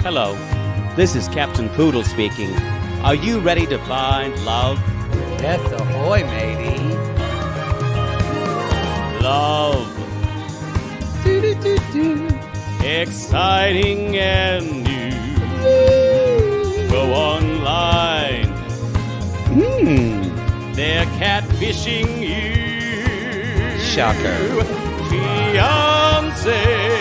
Hello, this is Captain Poodle speaking. Are you ready to find love? Yes, ahoy, matey. Love. Exciting and new. Go online. They're catfishing you. Shocker. Fiancé.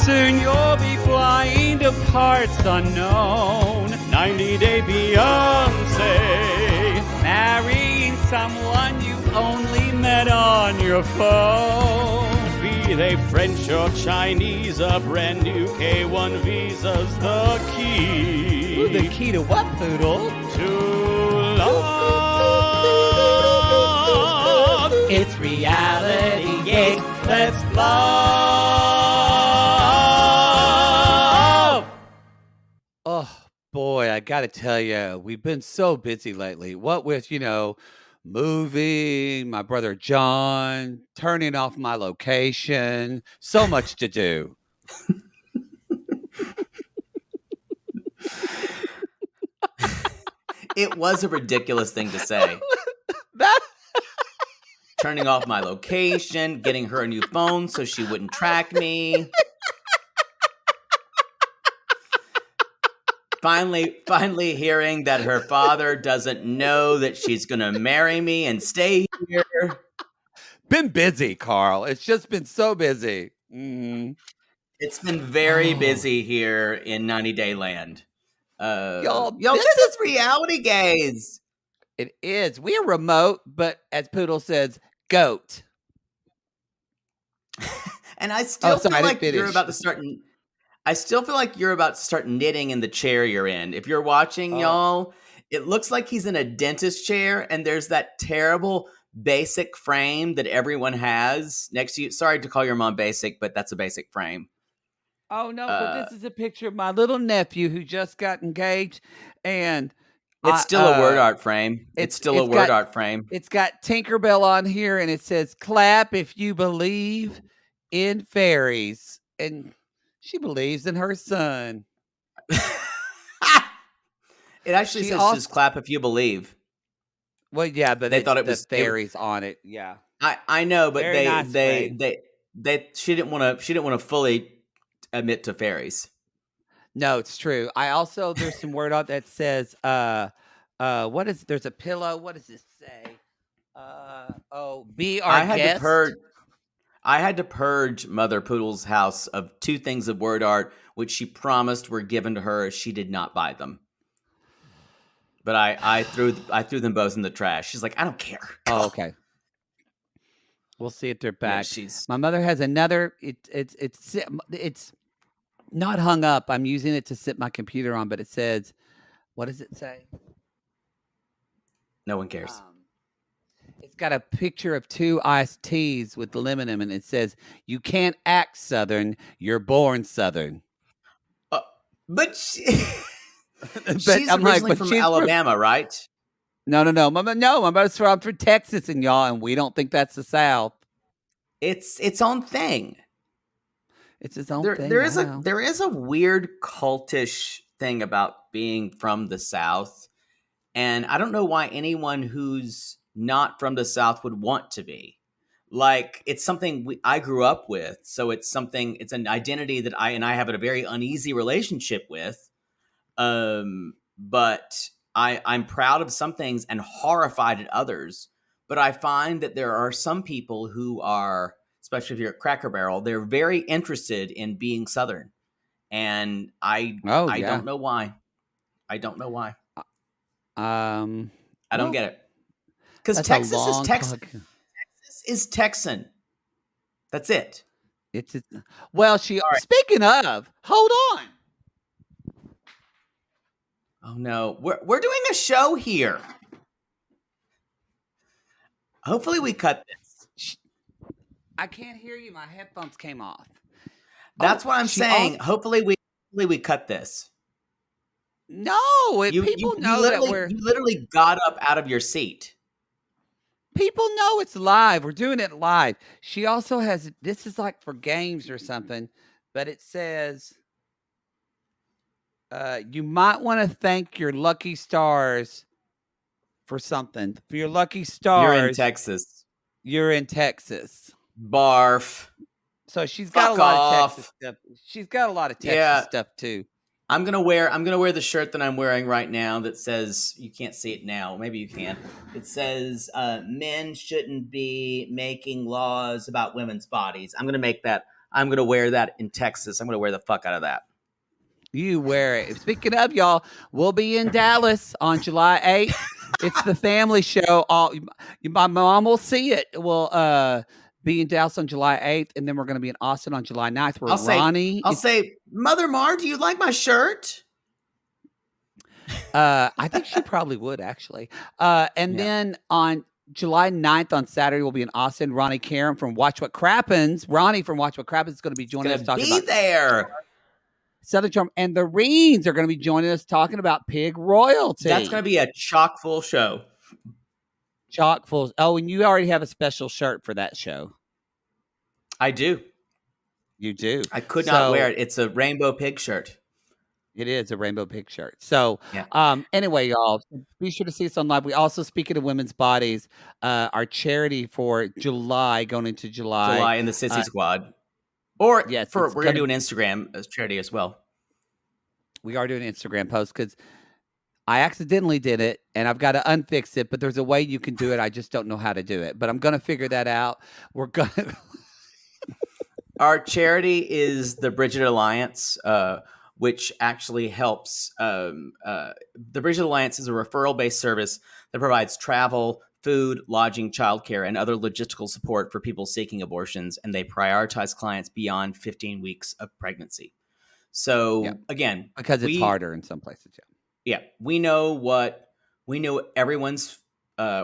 Soon you'll be flying to parts unknown. 90-day Beyonce. Marrying someone you only met on your phone. Be they French or Chinese, a brand new K1 visa's the key. Ooh, the key to what, Poodle? To love. It's reality gate. Let's love. Oh, boy, I got to tell you, we've been so busy lately. What with, moving, my brother John, turning off my location, so much to do. It was a ridiculous thing to say. Turning off my location, getting her a new phone so she wouldn't track me. Finally hearing that her father doesn't know that she's going to marry me and stay here. Been busy, Carl. It's just been so busy. Mm-hmm. It's been very busy here in 90 Day Land. Y'all, this is reality gaze. It is. We're remote, but as Poodle says, goat. And I still feel like you're about to start. I still feel like you're about to start knitting in the chair you're in. If you're watching, y'all, it looks like he's in a dentist chair, and there's that terrible basic frame that everyone has next to you. Sorry to call your mom basic, but that's a basic frame. Oh, no, but this is a picture of my little nephew who just got engaged, and it's still a word art frame. It's still a word art frame. It's got Tinkerbell on here, and it says, clap if you believe in fairies. And she believes in her son. It actually says just clap if you believe. Well, yeah, but they thought it was fairies on it. Yeah, I know, but they she didn't want to fully admit to fairies. No, it's true. There's some word out that says there's a pillow. What does it say? Be our guest. I had to purge Mother Poodle's house of 2 things of word art, which she promised were given to her. She did not buy them. But I threw them both in the trash. She's like, I don't care. Oh, okay. We'll see if they're back. Yeah, my mother has another. It's not hung up. I'm using it to sit my computer on, but it says, what does it say? No one cares. It's got a picture of 2 iced teas with lemon in them, and it says, you can't act Southern, you're born Southern. But she's originally from Alabama, right? No. My mother's from Texas, and we don't think that's the South. It's its own thing. It's its own thing. There is a weird cultish thing about being from the South, and I don't know why anyone who's not from the South would want to be. Like, it's something I grew up with, so it's an identity that I have a very uneasy relationship with. But I'm proud of some things and horrified at others. But I find that there are some people who are, especially if you're at Cracker Barrel, they're very interested in being Southern. And I don't know why. I don't know why. I don't get it. Because Texas is Texan. Texas is Texan. That's it. Speaking of, hold on. Oh no, we're doing a show here. Hopefully we cut this. I can't hear you. My headphones came off. That's what I'm saying. Hopefully we cut this. No, people know that you literally got up out of your seat. People know it's live. We're doing it live. She also has, this is like for games or something, but it says, You might want to thank your lucky stars for something. For your lucky stars, You're in Texas. You're in Texas. Barf. So she's got Fuck a lot off. of Texas stuff. She's got a lot of Texas Yeah. stuff too. I'm gonna wear the shirt that I'm wearing right now that says, you can't see it now, maybe you can. It says men shouldn't be making laws about women's bodies. I'm gonna wear that in Texas. I'm gonna wear the fuck out of that. You wear it. Speaking of, y'all, we'll be in Dallas on July 8th. It's the family show. My mom will see it. We'll be in Dallas on July 8th, and then we're going to be in Austin on July 9th. Where I'll say, Mother Mar, do you like my shirt? I think she probably would, actually. Then on July 9th on Saturday, we'll be in Austin. Ronnie Karen from Watch What Crappens. Ronnie from Watch What Crappens is going to be joining us talking about there. Southern Charm, and the Reens are going to be joining us talking about pig royalty. That's going to be a chock full show. Chock full. Oh, and you already have a special shirt for that show. I do. You do. I could not wear it. It's a rainbow pig shirt. It is a rainbow pig shirt. So, anyway, y'all, be sure to see us on live. We also, speaking of women's bodies, our charity for July, going into July in the Sissy Squad. Or yes, we're going to do an Instagram as charity as well. We are doing an Instagram post because I accidentally did it and I've got to unfix it. But there's a way you can do it. I just don't know how to do it. But I'm going to figure that out. We're going to. Our charity is the Bridget Alliance, which actually helps. The Bridget Alliance is a referral-based service that provides travel, food, lodging, childcare, and other logistical support for people seeking abortions, and they prioritize clients beyond 15 weeks of pregnancy. So again, because it's harder in some places. Yeah, we know everyone's.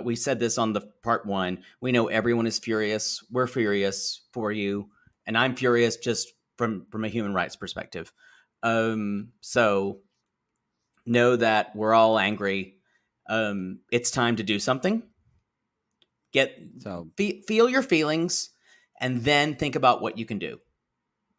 We said this on the part one. We know everyone is furious. We're furious for you, and I'm furious just from a human rights perspective. So know that we're all angry. It's time to do something. Feel your feelings and then think about what you can do.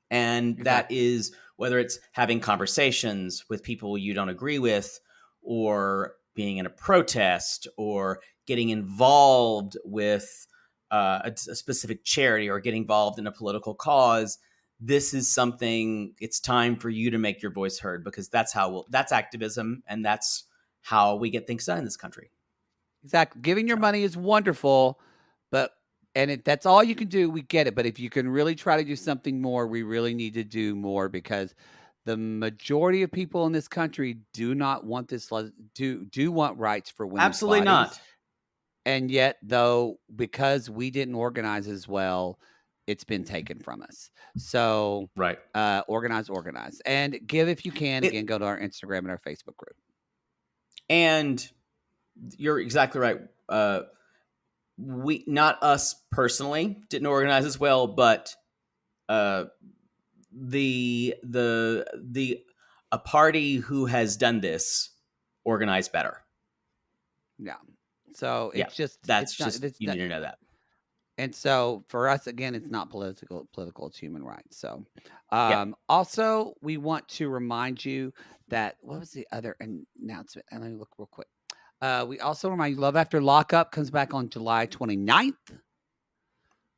And that is whether it's having conversations with people you don't agree with, or being in a protest, or getting involved with a specific charity, or getting involved in a political cause. This is something, it's time for you to make your voice heard, because that's activism, and that's how we get things done in this country. Exactly. Giving your money is wonderful, but that's all you can do. We get it. But if you can really try to do something more, we really need to do more, because the majority of people in this country do not want this, do want rights for women's Absolutely bodies. Not. And yet, though, because we didn't organize as well, it's been taken from us. So organize, and give if you can. Again, go to our Instagram and our Facebook group. And you're exactly right. We, not us personally, didn't organize as well, but a party who has done this organized better. Yeah. So it's just you need to know that. And so for us, again, it's not political, it's human rights. So also, we want to remind you that, what was the other announcement? And let me look real quick. We also remind you, Love After Lockup comes back on July 29th.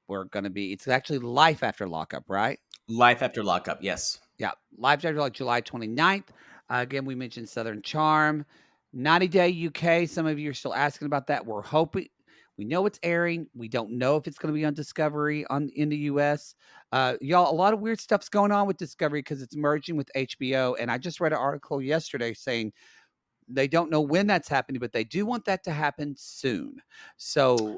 It's actually Life After Lockup, right? Life After Lockup, yes. Yeah, Life After Lockup, July 29th. Again, we mentioned Southern Charm. 90 Day UK, some of you are still asking about that. We're hoping, we know it's airing. We don't know if it's going to be on Discovery in the US. Y'all, a lot of weird stuff's going on with Discovery because it's merging with HBO. And I just read an article yesterday saying they don't know when that's happening, but they do want that to happen soon. So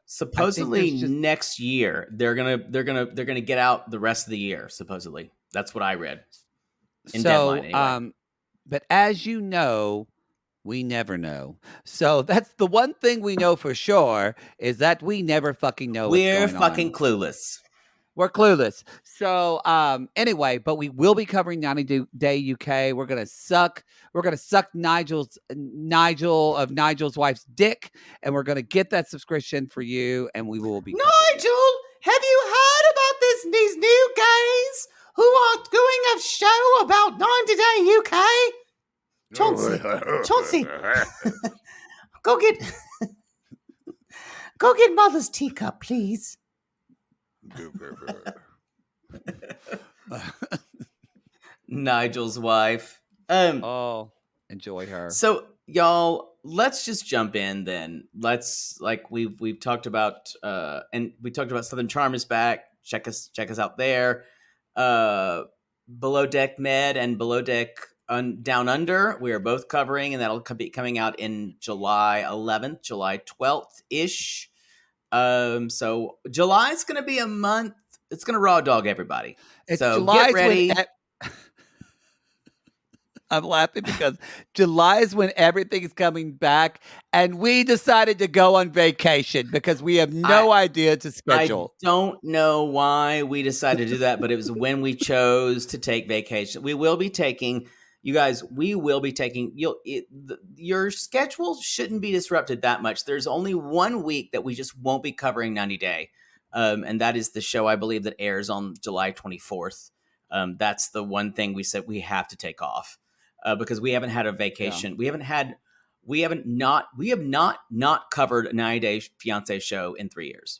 supposedly next year they're gonna get out the rest of the year. Supposedly, that's what I read. Deadline, anyway. But as you know, we never know. So that's the one thing we know for sure, is that we never fucking know. We're fucking clueless. We're clueless. So anyway, but we will be covering 90 Day UK. We're gonna suck Nigel's wife's dick, and we're gonna get that subscription for you, and we will be. Nigel, have you heard about these new guys who are doing a show about 90 Day UK. Chauncey, go get Mother's teacup, please. Nigel's wife. Oh, enjoy her. So y'all, let's just jump in then. Let's we've talked about and we talked about Southern Charm is back. Check us out there. Below Deck Med and Below Deck Down Under, we are both covering, and that'll be coming out in July 11th, July 12th ish. So July's gonna be a month. It's gonna raw dog everybody. So July's get ready. I'm laughing because July is when everything is coming back, and we decided to go on vacation because we have no idea to schedule. I don't know why we decided to do that, but it was when we chose to take vacation. We will be taking, you guys, your schedule shouldn't be disrupted that much. There's only 1 week that we just won't be covering 90 Day. And that is the show, I believe, that airs on July 24th. That's the one thing we said we have to take off. Because we haven't had a vacation. Yeah. We have not covered a 90 Day Fiancé show in 3 years.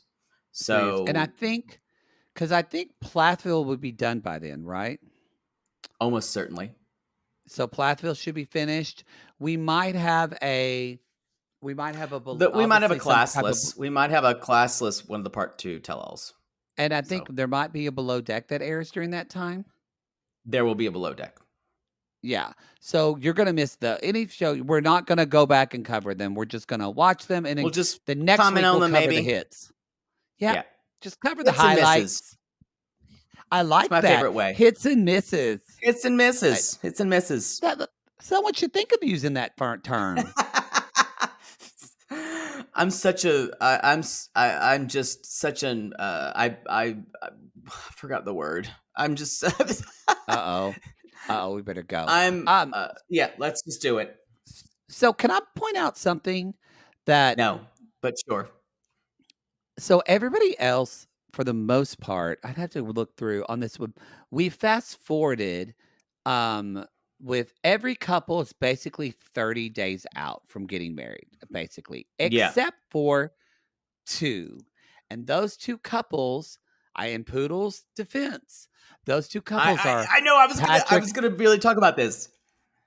So, and I think Plathville would be done by then, right? Almost certainly. So Plathville should be finished. We might have a classless. We might have a classless one of the part 2 tell-alls. And I think there might be a Below Deck that airs during that time. There will be a Below Deck. Yeah. So you're going to miss any show. We're not going to go back and cover them. We're just going to watch them. And we'll just the next comment week on we'll them, cover maybe. the hits. Yeah. Just cover Hits the highlights. I like it's my that. favorite way. Hits and misses. Hits and misses. Hits and misses. Someone should think of using that term. I'm just such an I forgot the word. I'm just we better go. Yeah, let's just do it. So can I point out something that No, but sure. So everybody else, for the most part, I'd have to look through on this one. We fast forwarded with every couple, it's basically 30 days out from getting married, basically, except for 2. And those 2 couples, in Poodle's defense, those 2 couples are. I know. I was gonna really talk about this.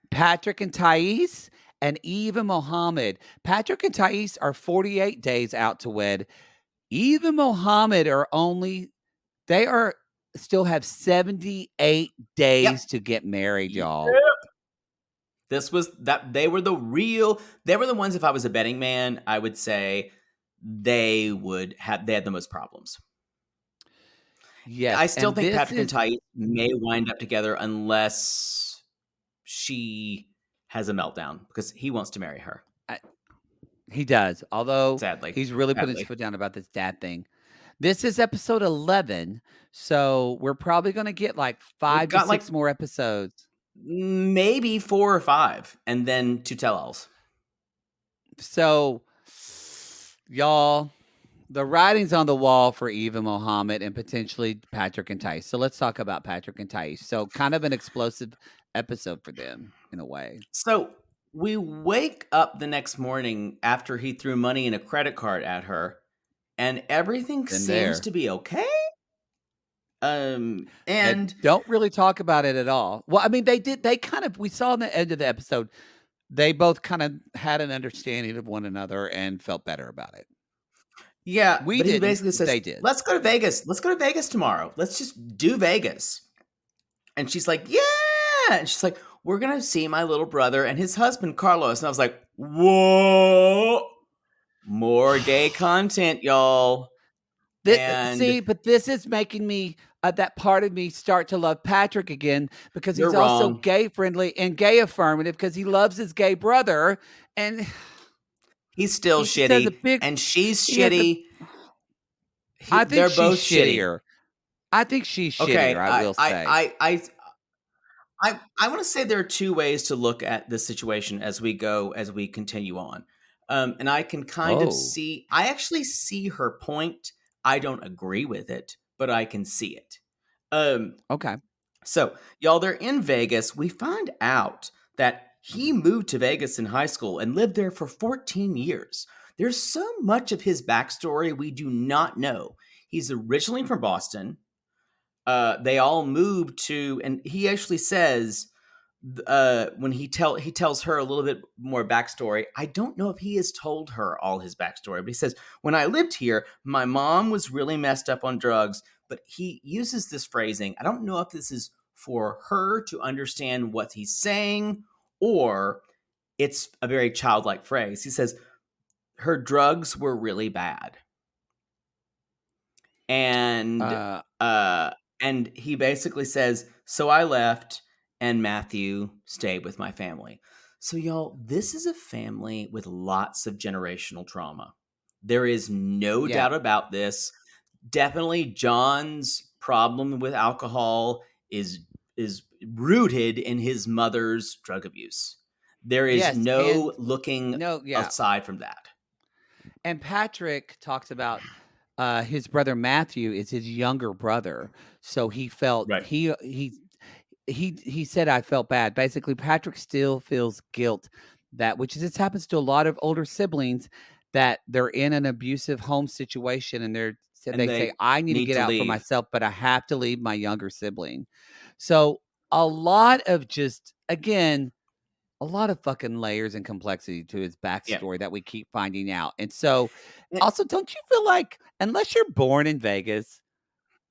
Patrick and Thais and Eve and Mohammed. Patrick and Thais are 48 days out to wed. Eve and Mohammed still have 78 days to get married, y'all. Yep. They were the ones, if I was a betting man, I would say they had the most problems. Yes. I still think Patrick and Thais may wind up together unless she has a meltdown because he wants to marry her. He does, although sadly, he's really putting his foot down about this dad thing. This is episode 11, so we're probably going to get like 5 to 6 more episodes. Maybe 4 or 5, and then 2 tell-alls. So, y'all, the writing's on the wall for Eve and Mohammed and potentially Patrick and Thais. So let's talk about Patrick and Thais. So kind of an explosive episode for them in a way. So we wake up the next morning after he threw money in a credit card at her, and everything seems to be okay. And don't really talk about it at all. Well, I mean, we saw in the end of the episode, they both kind of had an understanding of one another and felt better about it. Yeah, he basically says, they did. Let's go to Vegas. Let's go to Vegas tomorrow. Let's just do Vegas. And she's like, yeah. And she's like, we're going to see my little brother and his husband, Carlos. And I was like, whoa. More gay content, y'all. But this is making me, that part of me start to love Patrick again because he's also gay friendly and gay affirmative because he loves his gay brother. And he's still shitty. And she's shitty. I think she's both shittier. I think she's shittier, I will say. I want to say there are 2 ways to look at this situation as we continue on. And I can kind of see, I actually see her point. I don't agree with it, but I can see it. Okay. So, y'all, they're in Vegas. We find out that he moved to Vegas in high school and lived there for 14 years. There's so much of his backstory we do not know. He's originally from Boston. They all moved to, and he actually says when he tells her a little bit more backstory. I don't know if he has told her all his backstory, but he says, when I lived here, my mom was really messed up on drugs. But he uses this phrasing. I don't know if this is for her to understand what he's saying or it's a very childlike phrase. He says her drugs were really bad. And and he basically says, so I left and Matthew stayed with my family. So y'all, this is a family with lots of generational trauma. There is no doubt about this. Definitely John's problem with alcohol is rooted in his mother's drug abuse. There is no looking aside from that. And Patrick talks about his brother Matthew is his younger brother. So he felt he said, I felt bad. Basically, Patrick still feels guilt which this happens to a lot of older siblings, that they're in an abusive home situation and they say, I need to get out for myself, but I have to leave my younger sibling. So a lot of a lot of fucking layers and complexity to his backstory that we keep finding out. And so also, don't you feel like, unless you're born in Vegas,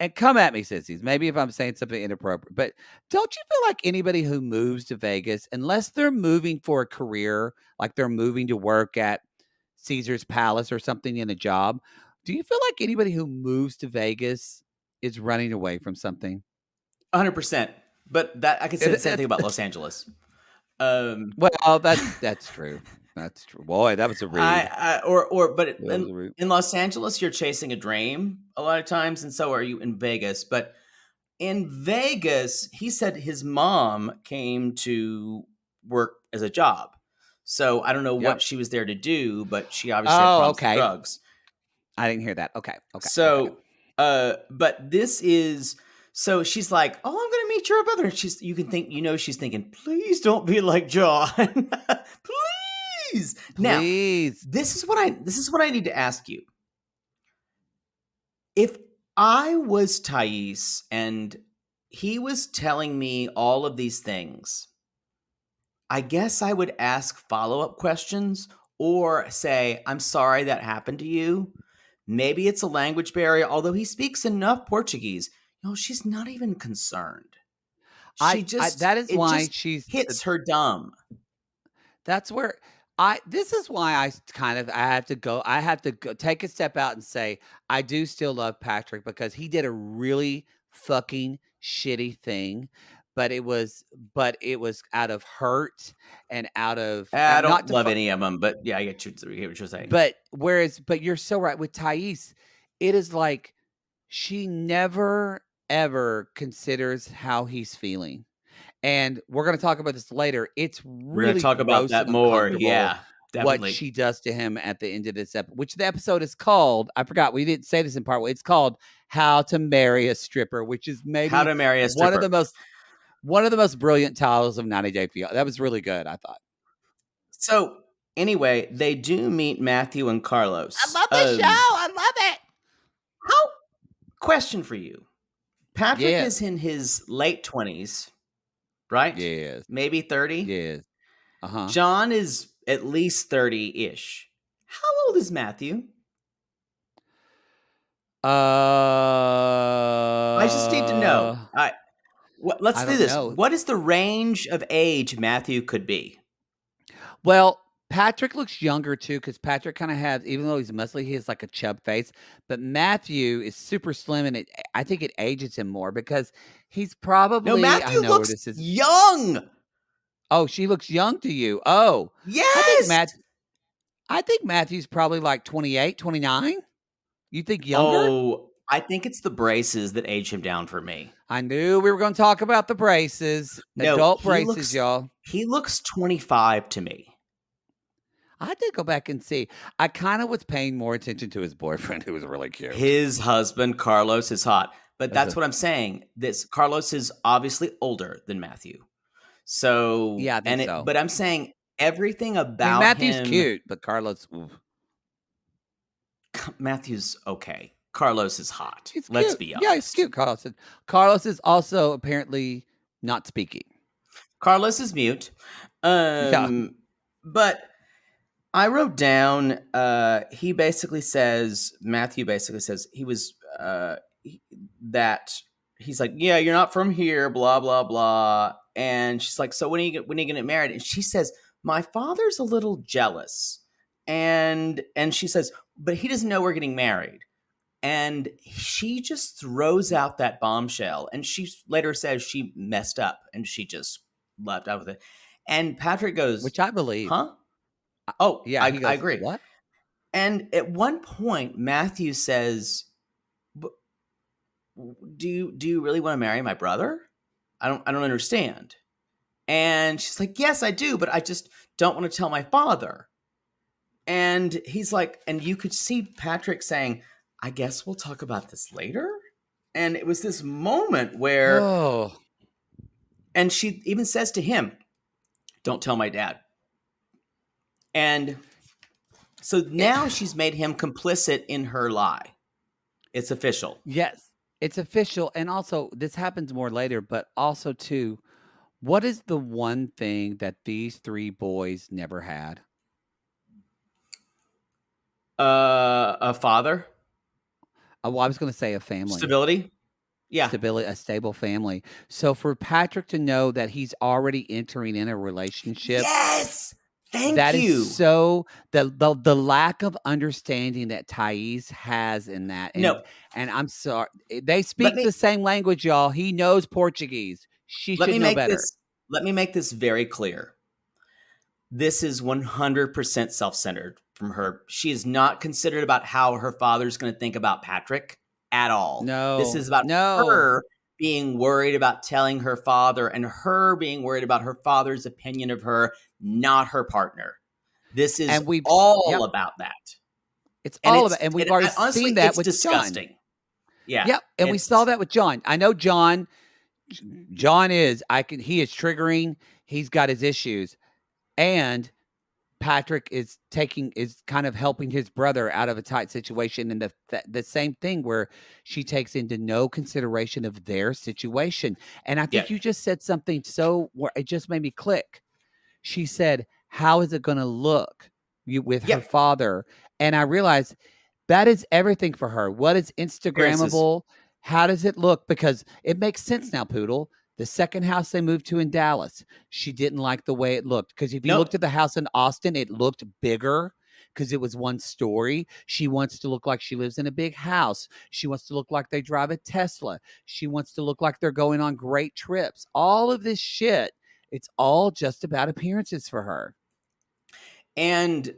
and come at me, sissies, maybe if I'm saying something inappropriate, but don't you feel like anybody who moves to Vegas, unless they're moving for a career, like they're moving to work at Caesar's Palace or something in a job, do you feel like anybody who moves to Vegas is running away from something? 100%. But that I could say the same thing about Los Angeles. Well, that's true. That's true. Boy, that was a read. In Los Angeles, you're chasing a dream a lot of times, and so are you in Vegas. But in Vegas, he said his mom came to work as a job. So I don't know what she was there to do, but she obviously had problems with drugs. I didn't hear that. Okay. So, but this is. So she's like, "Oh, I'm going to meet your brother." And she's thinking, "Please don't be like John, please." Now, this is what I need to ask you. If I was Thais and he was telling me all of these things, I guess I would ask follow-up questions or say, "I'm sorry that happened to you." Maybe it's a language barrier, although he speaks enough Portuguese. No, she's not even concerned. She hits her dumb. That's where this is why I have to go take a step out and say, I do still love Patrick because he did a really fucking shitty thing, but it was out of hurt and out of, I don't love any of them, but yeah, I get what you're saying. But you're so right with Thais. It is like, she never ever considers how he's feeling. And we're going to talk about this later. It's really, we're going to talk about that more. Yeah, definitely. What she does to him at the end of this episode, which the episode is called, I forgot, we didn't say this in part one. It's called How to Marry a Stripper, which is maybe How to Marry a Stripper. One of the most brilliant titles of 90 Day Fiancé. That was really good, I thought. So anyway, they do meet Matthew and Carlos. I love the show. I love it. Question for you. Patrick is in his late 20s, right? Yes. Maybe 30? Yes. Uh-huh. John is at least 30-ish. How old is Matthew? I just need to know. Let's do this. What is the range of age Matthew could be? Well, Patrick looks younger too, because Patrick kind of has, even though he's muscly, he has like a chub face. But Matthew is super slim, and I think it ages him more because he's probably. No, Matthew looks young. Oh, she looks young to you. Oh, yes. I think Matthew's probably like 28, 29. You think younger? Oh, I think it's the braces that age him down for me. I knew we were going to talk about the braces. Adult braces, y'all. He looks 25 to me. I did go back and see. I kind of was paying more attention to his boyfriend, who was really cute. His husband, Carlos, is hot. But There's that's what I'm saying. This Carlos is obviously older than Matthew. So, Yeah, I think so. but I'm saying everything I mean, about Matthew's him. cute, but Carlos, oof. Matthew's okay. Carlos is hot. He's Let's cute. be Yeah, he's honest. cute, Carlos. Carlos is also apparently not speaking. Carlos is mute. Yeah. But I wrote down, Matthew basically says he was, that he's like, yeah, you're not from here, blah, blah, blah. And she's like, so when are you going to get married? And she says, my father's a little jealous. And she says, but he doesn't know we're getting married. And she just throws out that bombshell. And she later says she messed up and she just left out with it. And Patrick goes, Which I believe. huh? Oh, Yeah, he I goes, agree. what? And at one point, Matthew says, do you really want to marry my brother? I don't understand. And she's like, yes, I do, but I just don't want to tell my father. And he's like, and you could see Patrick saying, I guess we'll talk about this later. And it was this moment where, Oh, and she even says to him, don't tell my dad. And so now she's made him complicit in her lie. It's official. yes, it's official. And also, this happens more later, but also, too, what is the one thing that these three boys never had? A father. Well, I was going to say a family. Stability. Yeah. Stability, a stable family. So for Patrick to know that he's already entering in a relationship. Yes. Thank That you. is so the lack of understanding that Thais has in that. And, No. And I'm sorry. They speak the same language, y'all. He knows Portuguese. She should know better. Let me make this very clear. This is 100% self-centered from her. She is not considered about how her father's going to think about Patrick at all. No. This is about her being worried about telling her father and her being worried about her father's opinion of her, not her partner. This is all about that. It's all about, and we've already seen that with disgusting. John. Yeah. Yep. And we saw that with John. I know John is, he is triggering. He's got his issues. And Patrick is kind of helping his brother out of a tight situation. And the same thing where she takes into no consideration of their situation. And I think you just said something where it just made me click. She said, how is it going to look with her father? And I realized that is everything for her. What is Instagrammable? How does it look? Because it makes sense now, Poodle. The second house they moved to in Dallas, she didn't like the way it looked. Because if you looked at the house in Austin, it looked bigger because it was one story. She wants to look like she lives in a big house. She wants to look like they drive a Tesla. She wants to look like they're going on great trips. All of this shit, it's all just about appearances for her. And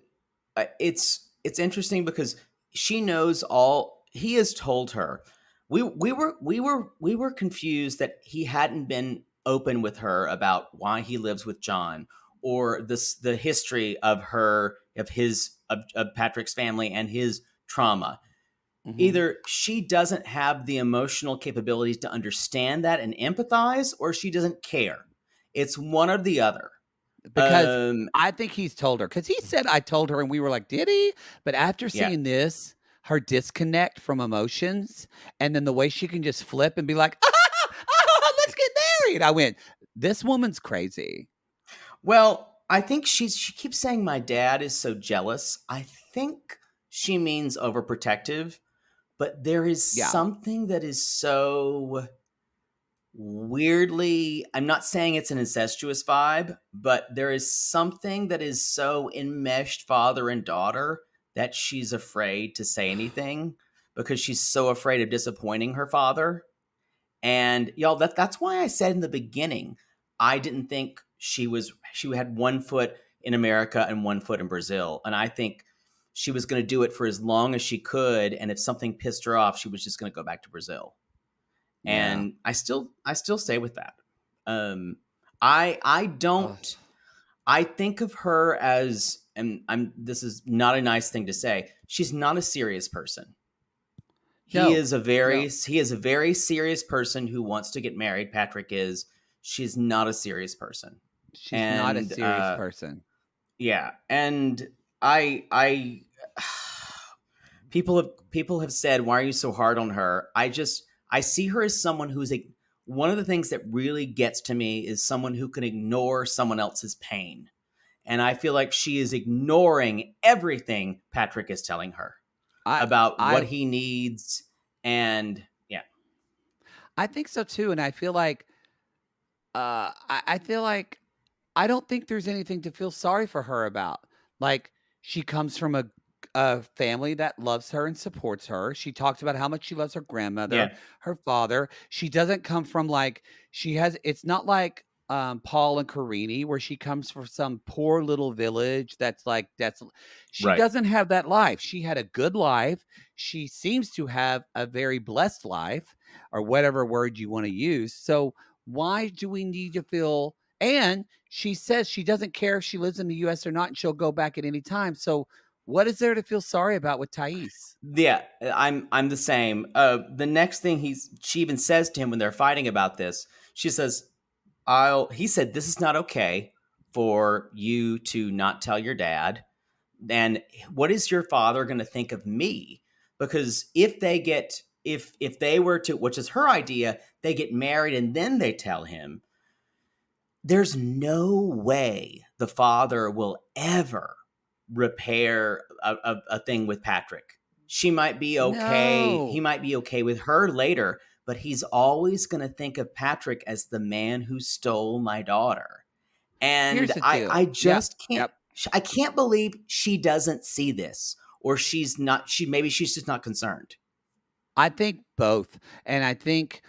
it's interesting because she knows all. He has told her. We were confused that he hadn't been open with her about why he lives with John or the history of Patrick's family and his trauma. Mm-hmm. Either she doesn't have the emotional capabilities to understand that and empathize, or she doesn't care. It's one or the other. Because I think he's told her. Because he said, I told her, and we were like, did he? But after seeing this, her disconnect from emotions, and then the way she can just flip and be like, let's get married. I went, this woman's crazy. Well, I think she keeps saying my dad is so jealous. I think she means overprotective, but there is something that is so weirdly, I'm not saying it's an incestuous vibe, but there is something that is so enmeshed father and daughter that she's afraid to say anything because she's so afraid of disappointing her father. And y'all, that's why I said in the beginning, I didn't think she had 1 foot in America and 1 foot in Brazil. And I think she was going to do it for as long as she could. And if something pissed her off, she was just going to go back to Brazil. Yeah. And I still stay with that. I think of her as, and this is not a nice thing to say, she's not a serious person. No, no, He is a very serious person who wants to get married. Patrick is. She's not a serious person. she's not a And serious person. yeah, and I people have said, why are you so hard on her? I see her as someone who's a one of the things that really gets to me is someone who can ignore someone else's pain. And I feel like she is ignoring everything Patrick is telling her I about what I he needs. And yeah. I think so too, and I feel like I feel like I don't think there's anything to feel sorry for her about. Like, she comes from a family that loves her and supports her. She talks about how much she loves her grandmother, Yeah. her father. She doesn't come from like she has. It's not like Paul and Karini, where she comes from some poor little village that's like that's. She Right. doesn't have that life. She had a good life. She seems to have a very blessed life, or whatever word you want to use. So why do we need to feel? And she says she doesn't care if she lives in the US or not, and she'll go back at any time. So what is there to feel sorry about with Thais? Yeah, I'm the same. The next thing she even says to him when they're fighting about this, she says, he said, this is not okay for you to not tell your dad. And what is your father going to think of me? Because if they were to, which is her idea, they get married and then they tell him, there's no way the father will ever repair a thing with Patrick. She might be okay. He No. might be okay with her later, but he's always going to think of Patrick as the man who stole my daughter. And Here's the I deal. Yep. just can't, Yep. I can't believe she doesn't see this, or maybe she's just not concerned. I think both. And I think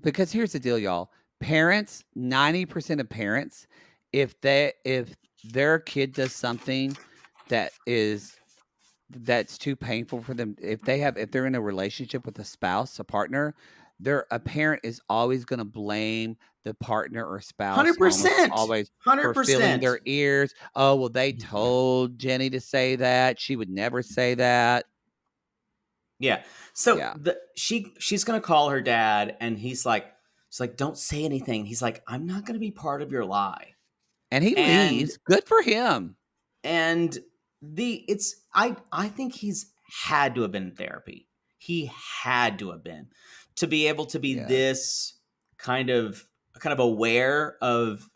because here's the deal, y'all. Parents, 90% of parents, if their kid does something that is that's too painful for them, if they're in a relationship with a spouse, a partner, a parent is always going to blame the partner or spouse, almost 100%. always, for filling 100%. their ears. Oh, well, they told Jenny to say that. She would never say that. Yeah. So Yeah. she's gonna call her dad, and she's like, don't say anything. He's like, I'm not gonna be part of your lie. And he And leaves. Good for him. and I think he's had to have been in therapy. He had to have been to be able to be Yes. this kind of aware of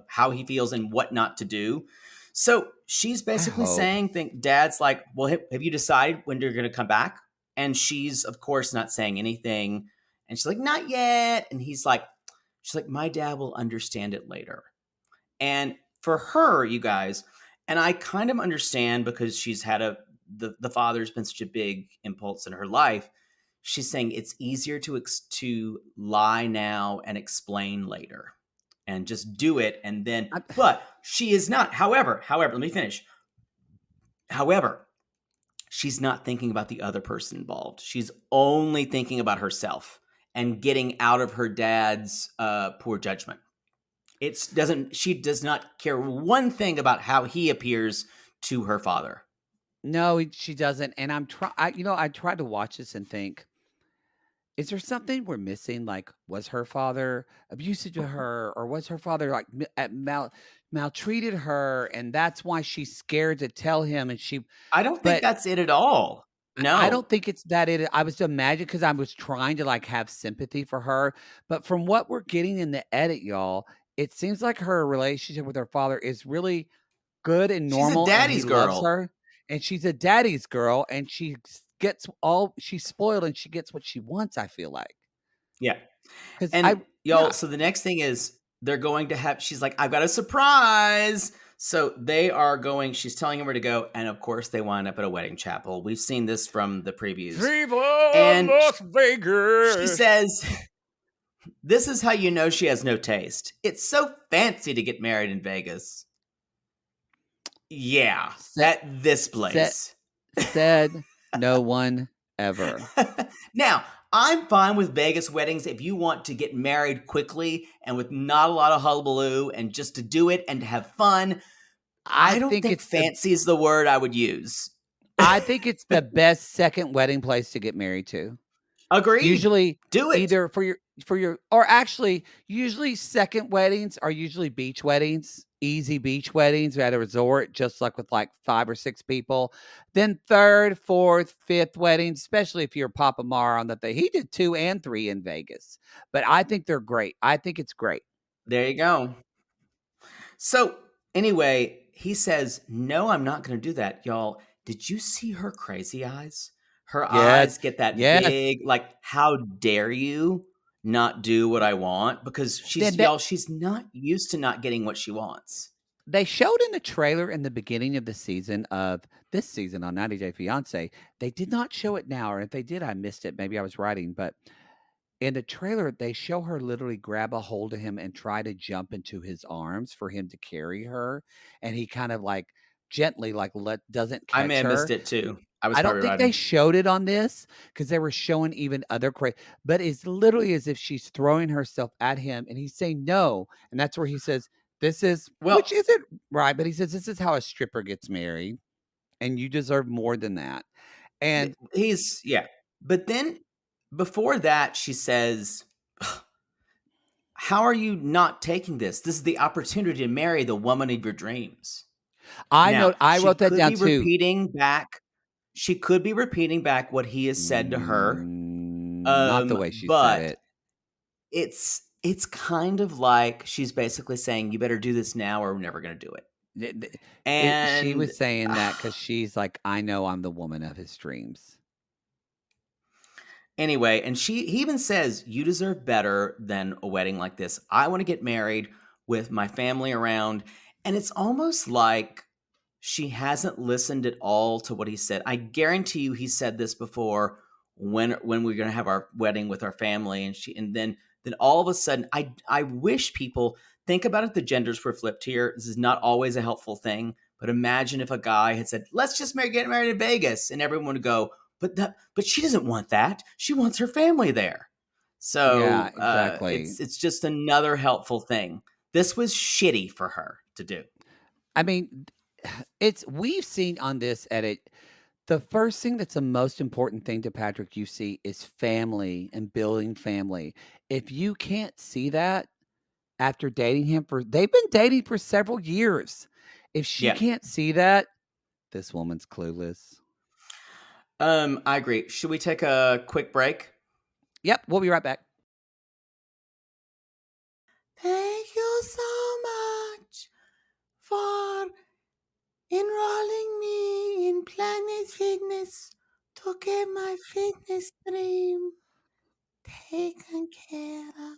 how he feels and what not to do. So she's I basically hope. saying, Dad's like, well, have you decided when you're going to come back? And she's, of course, not saying anything. And she's like, not yet. And she's like, my dad will understand it later. And for her, you guys, and I kind of understand because she's had the father's been such a big impulse in her life. She's saying it's easier to lie now and explain later, and just do it, and then. I, But she is not. However, let me finish. However, she's not thinking about the other person involved. She's only thinking about herself and getting out of her dad's poor judgment. She does not care one thing about how he appears to her father. no, she doesn't. And I tried to watch this and think, is there something we're missing? Like, was her father abusive to her, or was her father like maltreated her, and that's why she's scared to tell him? And I don't think but that's it at all. I don't No. think it's that I was imagining, because I was trying to like have sympathy for her, but from what we're getting in the edit, y'all, it seems like her relationship with her father is really good and She's a normal, and he daddy's loves girl. her, and she's a daddy's girl, and she's spoiled, and she gets what she wants, I feel like. Yeah. 'Cause And y'all, yeah, so the next thing is they're going to have, she's like, I've got a surprise. So they are going, she's telling him where to go. And of course, they wind up at a wedding chapel. We've seen this from the previews. Viva And Las she Vegas! says, this is how you know she has no taste. It's so fancy to get married in Vegas. Yeah, Sa- at this place. said no one ever. Now, I'm fine with Vegas weddings if you want to get married quickly and with not a lot of hullabaloo and just to do it and to have fun. I don't think think it's fancy is the word I would use. I think it's the best second wedding place to get married to. Agreed. Usually Do it. either for your or actually usually second weddings are usually beach weddings, easy beach weddings at a resort, just like with like 5 or 6 people. Then third, fourth, fifth weddings, especially if you're Papa Mar on that day. He did 2 and 3 in Vegas. But I think they're great. I think it's great. There you go. So anyway, he says, "No, I'm not going to do that, y'all. Did you see her crazy eyes? Her eyes get that Yes. big, like, how dare you not do what I want? Because Then they she's not used to not getting what she wants." they showed in the trailer in the beginning of the season of this season on 90 Day Fiancé. They did not show it now, or if they did, I missed it. Maybe I was writing, but in the trailer, they show her literally grab a hold of him and try to jump into his arms for him to carry her, and he kind of like gently like doesn't I may catch have missed her. it too. I was I don't probably think they writing. showed it on this because they were showing even other but it's literally as if she's throwing herself at him and he's saying no. And that's where he says, this is, Well, which isn't right, but he says, this is how a stripper gets married and you deserve more than that. And yeah. But then before that, she says, "How are you not taking this? This is the opportunity to marry the woman of your dreams." Now, I she wrote that could down be too. repeating back. She could be repeating back what he has said to her. Not the way she said it. It's kind of like she's basically saying, "You better do this now, or we're never going to do it." And she was saying that because she's like, I know I'm the woman of his dreams. Anyway, and he even says, "You deserve better than a wedding like this. I want to get married with my family around." And it's almost like she hasn't listened at all to what he said. I guarantee you he said this before when we're going to have our wedding with our family, and then all of a sudden I wish people think about it. The genders were flipped here. This is not always a helpful thing, but imagine if a guy had said, "Let's just get married in Vegas," and everyone would go, but she doesn't want that. She wants her family there. So yeah, exactly. It's just another helpful thing. This was shitty for her to do. I mean, we've seen on this edit, the first thing that's the most important thing to Patrick you see is family and building family. If you can't see that after dating him they've been dating for several years. If she can't see that, this woman's clueless. I agree. Should we take a quick break? Yep, we'll be right back. Thank you so much for enrolling me in Planet Fitness to get my fitness dream taken care of.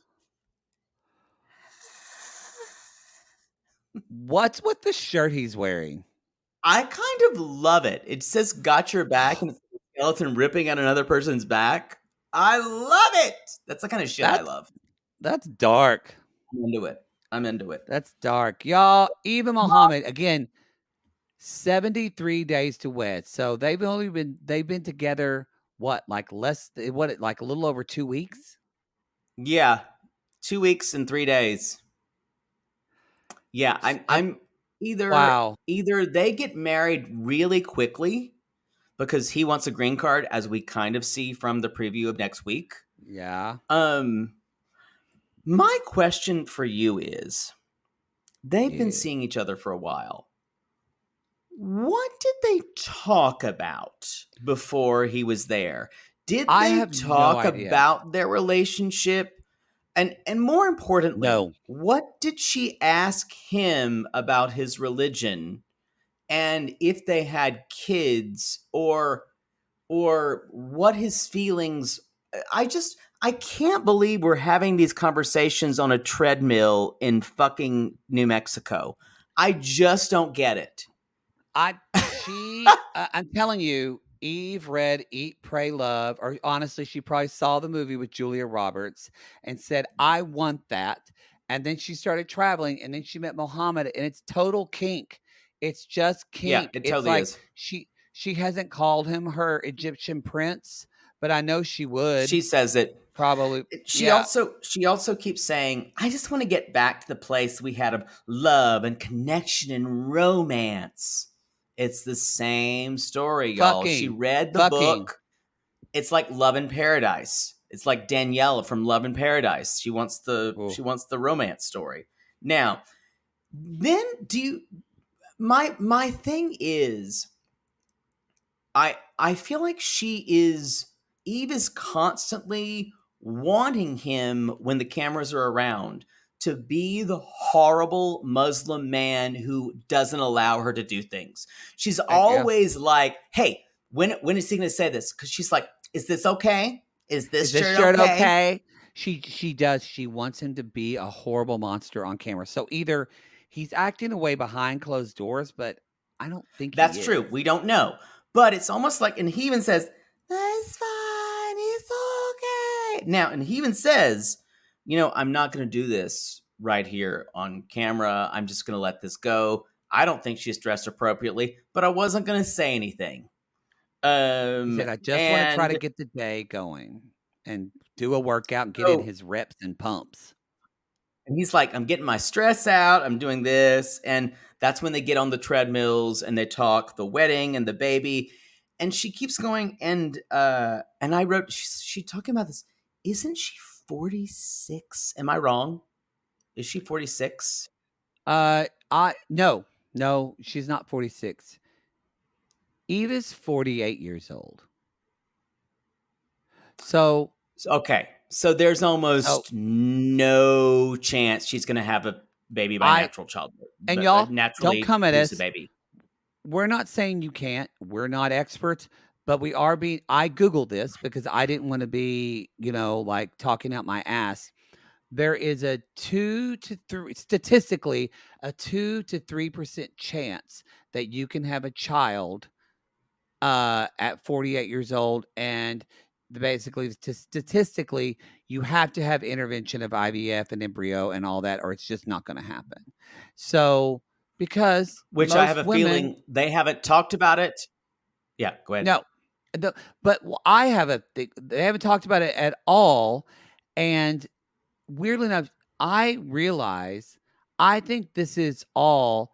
What's with the shirt he's wearing? I kind of love it. It says "Got your back" and it's a skeleton ripping at another person's back. I love it. That's the kind of shit I love. That's dark. I'm into it. That's dark. Y'all, Eve and Mohammed, again, 73 days to wed. So they've been together, like a little over 2 weeks? Yeah. 2 weeks and 3 days. Yeah, I'm either they get married really quickly because he wants a green card, as we kind of see from the preview of next week. Yeah. My question for you is, they've been seeing each other for a while. What did they talk about before he was there? Did they talk about their relationship? And more importantly, no. What did she ask him about his religion, and if they had kids, or what his feelings? I can't believe we're having these conversations on a treadmill in fucking New Mexico. I just don't get it. I'm telling you, Eve read Eat, Pray, Love, or honestly, she probably saw the movie with Julia Roberts and said, I want that. And then she started traveling, and then she met Mohammed, and it's total kink. It's just kink. Yeah, it totally is. She hasn't called him her Egyptian prince, but I know she would. She says it. Probably. She also keeps saying, I just want to get back to the place we had of love and connection and romance. It's the same story, y'all. She Fucking. read the Fucking. book. It's like Love in Paradise. It's like Danielle from Love in Paradise. She wants the romance story. Now, then my thing is, I feel like Eve is constantly wanting him, when the cameras are around, to be the horrible Muslim man who doesn't allow her to do things. She's always like, hey, when is he going to say this? Because she's like, is this okay? Is this shirt okay? She does. She wants him to be a horrible monster on camera. So either he's acting away behind closed doors, but I don't think that's true. We don't know. But it's almost like, and he even says, that's fine, it's okay. Now, and he even says, I'm not going to do this right here on camera. I'm just going to let this go. I don't think she's dressed appropriately, but I wasn't going to say anything. He said, I just want to try to get the day going and do a workout and get in his reps and pumps. And he's like, I'm getting my stress out. I'm doing this. And that's when they get on the treadmills and they talk the wedding and the baby. And she keeps going. And I wrote, she talking about this. Isn't she 46? Am I wrong? Is she 46? No, she's not 46. Eve is 48 years old. So okay. So there's almost no chance she's going to have a baby by natural childbirth. And y'all, don't come at us. Baby. We're not saying you can't. We're not experts, but we are being. I Googled this because I didn't want to be, like talking out my ass. There is a 2 to 3 chance that you can have a child at 48 years old, and basically statistically you have to have intervention of IVF and embryo and all that, or it's just not going to happen. So because I have a feeling they haven't talked about it. Yeah, go ahead. No, but I have they haven't talked about it at all. And weirdly enough, I think this is all,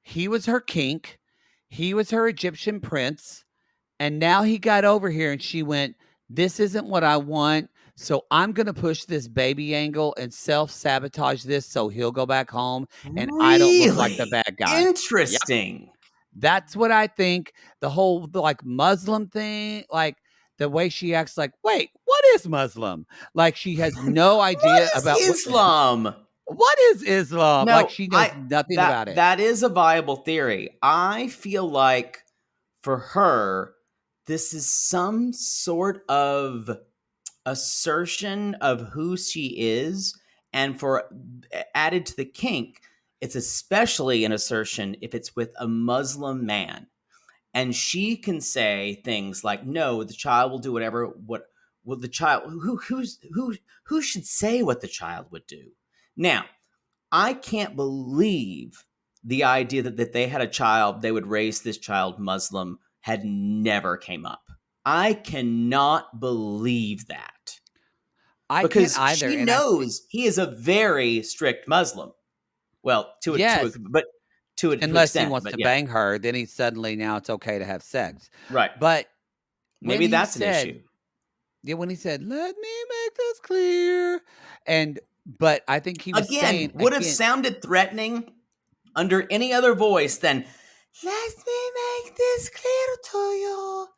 he was her kink. He was her Egyptian prince. And now he got over here and she went, this isn't what I want. So I'm going to push this baby angle and self-sabotage this so he'll go back home and I don't look like the bad guy. Interesting. Yep. That's what I think. The whole Muslim thing, the way she acts like, wait, what is Muslim? Like she has no idea about Islam. What is Islam? No, she knows nothing about it. That is a viable theory. I feel like for her, this is some sort of assertion of who she is. And for added to the kink, it's especially an assertion if it's with a Muslim man. And she can say things like, no, the child will do whatever, what will the child, who should say what the child would do? Now, I can't believe the idea that they had a child, they would raise this child Muslim, had never came up. I cannot believe that. Because can't either. She knows he is a very strict Muslim. Well, unless he wants to bang her, then he's suddenly, now it's okay to have sex. Right. But maybe that's an issue. Yeah, when he said, let me make this clear. But I think he was saying, would have sounded threatening under any other voice than, let me make this clear to you.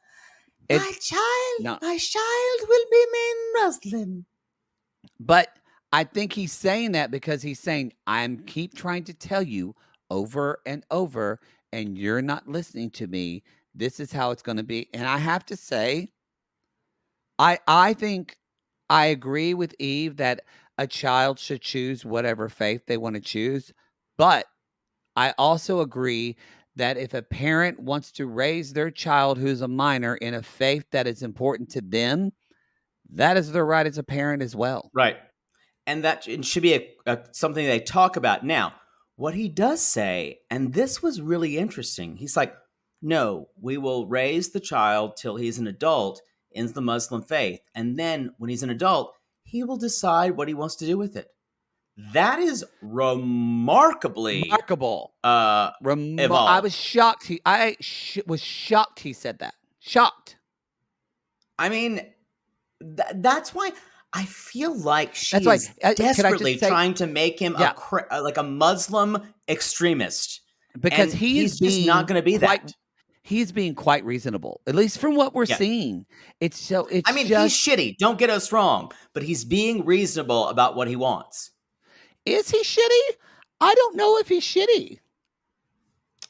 My child will be made Muslim. But I think he's saying that because he's saying, keep trying to tell you over and over, and you're not listening to me. This is how it's going to be. And I have to say, I think I agree with Eve that a child should choose whatever faith they want to choose. But I also agree that if a parent wants to raise their child who's a minor in a faith that is important to them, that is their right as a parent as well. Right. And that should be something they talk about. Now, what he does say, and this was really interesting, he's like, no, we will raise the child till he's an adult in the Muslim faith. And then when he's an adult, he will decide what he wants to do with it. That is remarkably Remarkable. uh I evolved. was shocked. Was shocked he said that. Shocked. I mean, that's why I feel like she That's why. is Can I desperately just say, trying to make him yeah, like a Muslim extremist, because and he is he's just not being going to be quite that. he's being quite reasonable, at least from what we're Yeah. seeing. It's I mean, he's shitty. Don't get us wrong, but he's being reasonable about what he wants. Is he shitty? I don't know if he's shitty.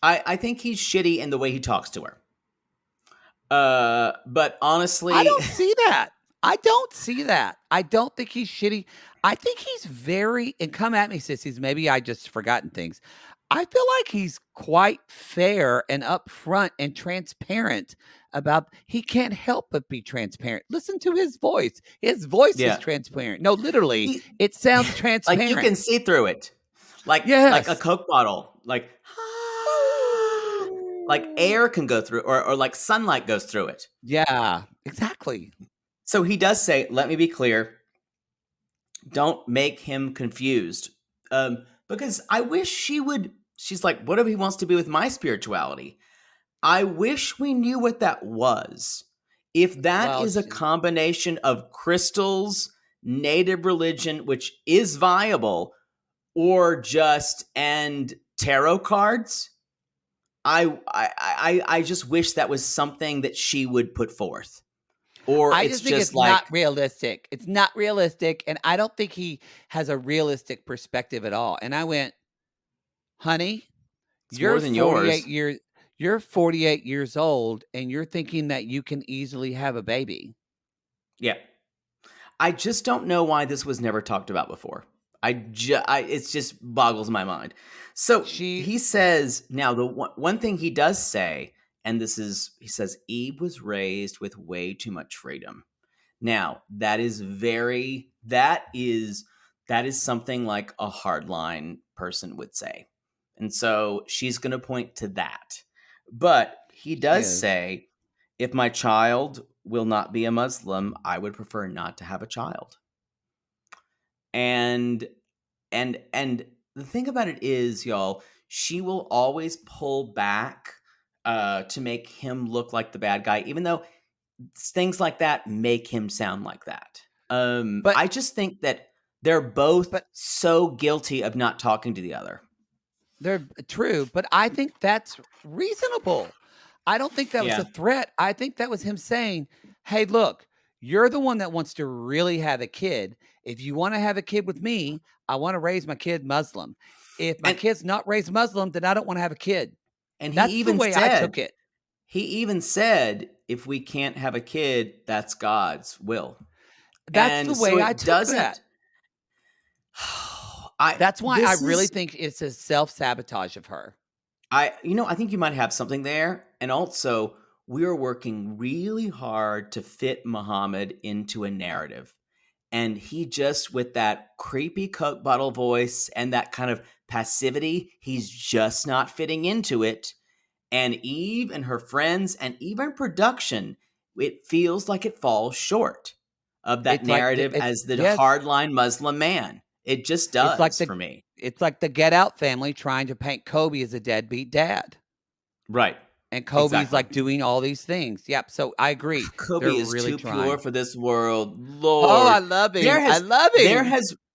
I think he's shitty in the way he talks to her. But honestly, I don't see that. I don't see that. I don't think he's shitty. I think he's very, and come at me, sissies. Maybe I just forgotten things. I feel like he's quite fair and upfront and transparent about. He can't help but be transparent. Listen to his voice. His voice Yeah. is transparent. No, literally, He- it sounds transparent. like you can see through it, like Yes. a Coke bottle, like air can go through, or like sunlight goes through it. Yeah, exactly. So he does say, let me be clear, don't make him confused. Because I wish she's like, what if he wants to be with my spirituality? I wish we knew what that was. If that is a combination of crystals, native religion, which is viable, or and tarot cards, I just wish that was something that she would put forth. Or I it's just think it's like not realistic. It's not realistic, and I don't think he has a realistic perspective at all. And I went, honey, you're more than 48 yours. years. You're 48 years old, and you're thinking that you can easily have a baby. Yeah, I just don't know why this was never talked about before. It just boggles my mind. So he says, now the one thing he does say, and this is, he says, Eve was raised with way too much freedom. Now that is something like a hardline person would say. And so she's going to point to that. But he does say, if my child will not be a Muslim, I would prefer not to have a child. And the thing about it is, y'all, she will always pull back to make him look like the bad guy, even though things like that make him sound like that. But I just think that they're both so guilty of not talking to the other. They're true, but I think that's reasonable. I don't think that was a threat. I think that was him saying, hey, look, you're the one that wants to really have a kid. If you want to have a kid with me, I want to raise my kid Muslim. If my kid's not raised Muslim, then I don't want to have a kid. And that's the way I took it. He even said, if we can't have a kid, that's God's will. That's the way I took that. That's why I really think it's a self-sabotage of her. I think you might have something there. And also, we are working really hard to fit Muhammad into a narrative. And he just, with that creepy Coke bottle voice and that kind of passivity, he's just not fitting into it. And Eve and her friends and even production, it feels like it falls short of that narrative as the hardline Muslim man. It just does for me. It's like the Get Out family trying to paint Kobe as a deadbeat dad. Right. And Kobe's like doing all these things. Yep. So I agree. Kobe is really too pure for this world. Lord. Oh, I love him. I love him.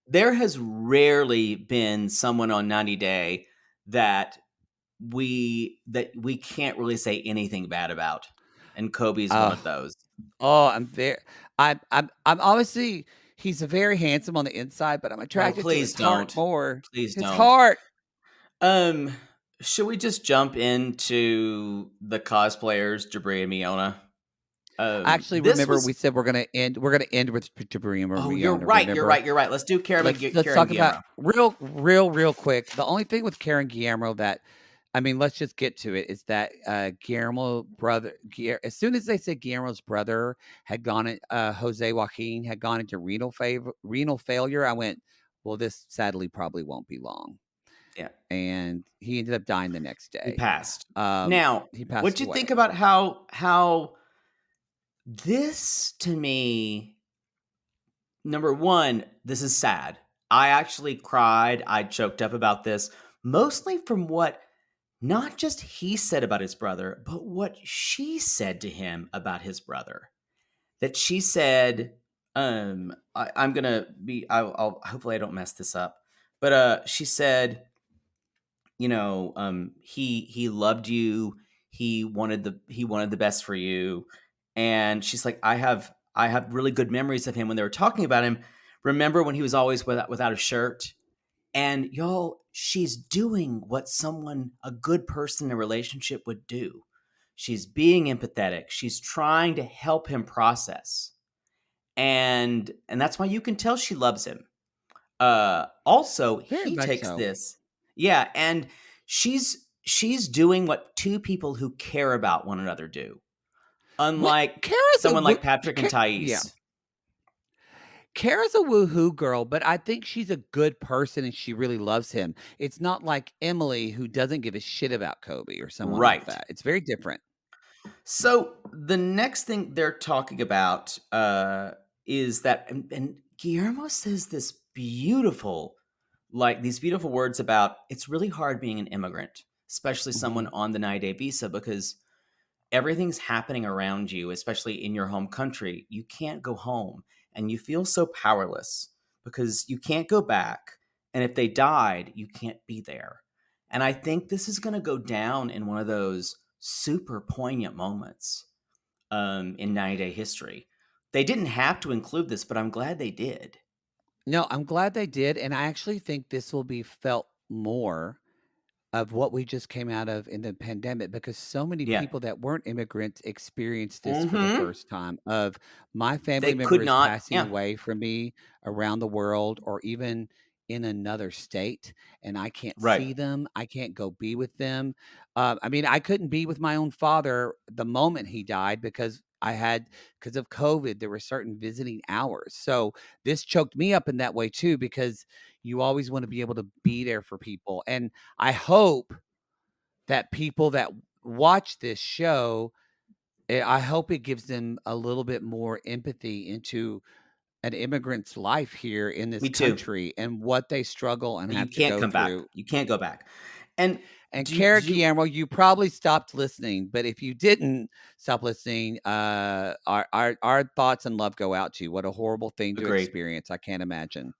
There has rarely been someone on 90 Day that we can't really say anything bad about. And Kobe's one of those. Oh, I'm obviously, he's very handsome on the inside, but I'm attracted to his heart more. Please don't. His heart. Should we just jump into the cosplayers, Jabri and Miona? Actually, remember we said we're gonna end with Jabri and Miona. Oh, you're right. Remember? You're right. Let's do Karen. Let's talk about real quick. The only thing with Karen Guillermo let's just get to it. Is that Guillermo's brother? As soon as they said Guillermo's brother had gone, Jose Joaquin had gone into renal failure, I went, well, this sadly probably won't be long. Yeah, and he ended up dying the next day. He passed. Now, he passed. What'd you think about how this, to me? Number one, this is sad. I actually cried. I choked up about this, mostly from what not just he said about his brother, but what she said to him about his brother. That she said, I'm gonna be. I'll hopefully I don't mess this up, but she said, he loved you. He wanted the best for you, and she's like, I have really good memories of him when they were talking about him. Remember when he was always without a shirt? And y'all, she's doing what a good person in a relationship would do. She's being empathetic. She's trying to help him process. And that's why you can tell she loves him. Also, Very he much takes so. this. Yeah, and she's doing what two people who care about one another do. Unlike Kara's someone like Patrick and yeah. Thais. Kara's a woohoo girl, but I think she's a good person and she really loves him. It's not like Emily, who doesn't give a shit about Kobe or someone like Right. that. It's very different. So the next thing they're talking about is that, and Guillermo says these beautiful words about it's really hard being an immigrant, especially someone on the 90-day visa, because everything's happening around you, especially in your home country. You can't go home and you feel so powerless because you can't go back. And if they died, you can't be there. And I think this is going to go down in one of those super poignant moments in 90-day history. They didn't have to include this, but I'm glad they did. No, I'm glad they did. And I actually think this will be felt more of what we just came out of in the pandemic, because so many Yeah. people that weren't immigrants experienced this for the first time. Of my family They member could is not. passing Yeah. away from me around the world or even in another state, and I can't Right. see them. I can't go be with them. I mean, I couldn't be with my own father the moment he died because of COVID, there were certain visiting hours. So this choked me up in that way too, because you always want to be able to be there for people. And I hope that people that watch this show, I hope it gives them a little bit more empathy into an immigrant's life here in this Me too. country and what they struggle and But you have to can't go come back. through. You can't go back. And And do Cara you Guillermo, you probably stopped listening, but if you didn't stop listening, our thoughts and love go out to you. What a horrible thing to agree? experience. I can't imagine.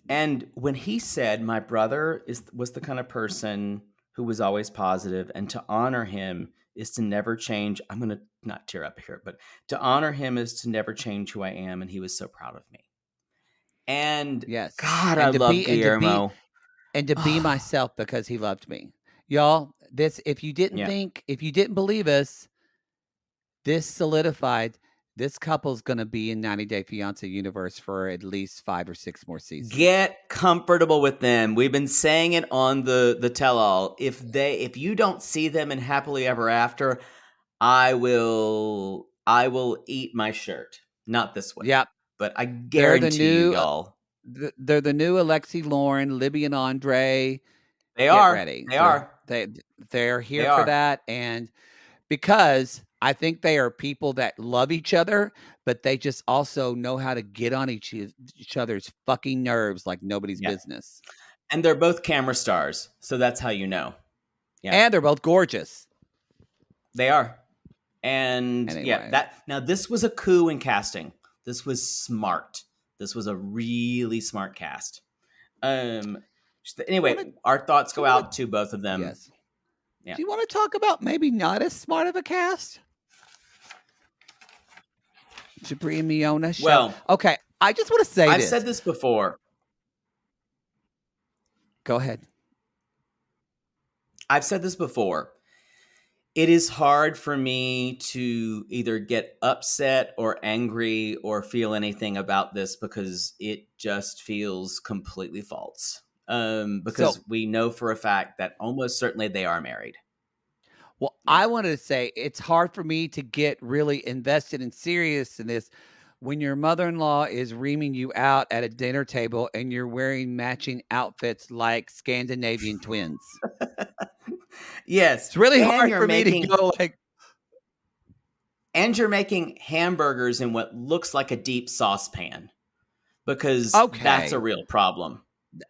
And when he said, my brother was the kind of person who was always positive, and to honor him is to never change. I'm going to not tear up here, but to honor him is to never change who I am. And he was so proud of me. And Yes. God, And I to love be Guillermo. and to be myself because he loved me. Y'all, this if you didn't believe us, this solidified this couple's going to be in 90 Day Fiancé universe for at least 5 or 6 more seasons. Get comfortable with them. We've been saying it on the tell-all. If you don't see them in Happily Ever After, I will eat my shirt. Not this one. Yep. But I guarantee you, y'all. They're the new Alexi Lauren, Libby and Andre. They are. Ready. They are. They're here for that. And because I think they are people that love each other, but they just also know how to get on each other's fucking nerves like nobody's business. And they're both camera stars, so that's how you know. Yeah. And they're both gorgeous. They are. And anyway. Now this was a coup in casting. This was smart. This was a really smart cast. Anyway, our thoughts go out to both of them. Yes. Yeah. Do you want to talk about maybe not as smart of a cast? Jabri and Miona show. Well, okay. I just want to say I've said this before. Go ahead. I've said this before. It is hard for me to either get upset or angry or feel anything about this because it just feels completely false. Because we know for a fact that almost certainly they are married. Well, I wanted to say it's hard for me to get really invested and serious in this when your mother-in-law is reaming you out at a dinner table and you're wearing matching outfits like Scandinavian twins. Yes. It's really hard for me to go like. And you're making hamburgers in what looks like a deep saucepan because that's a real problem.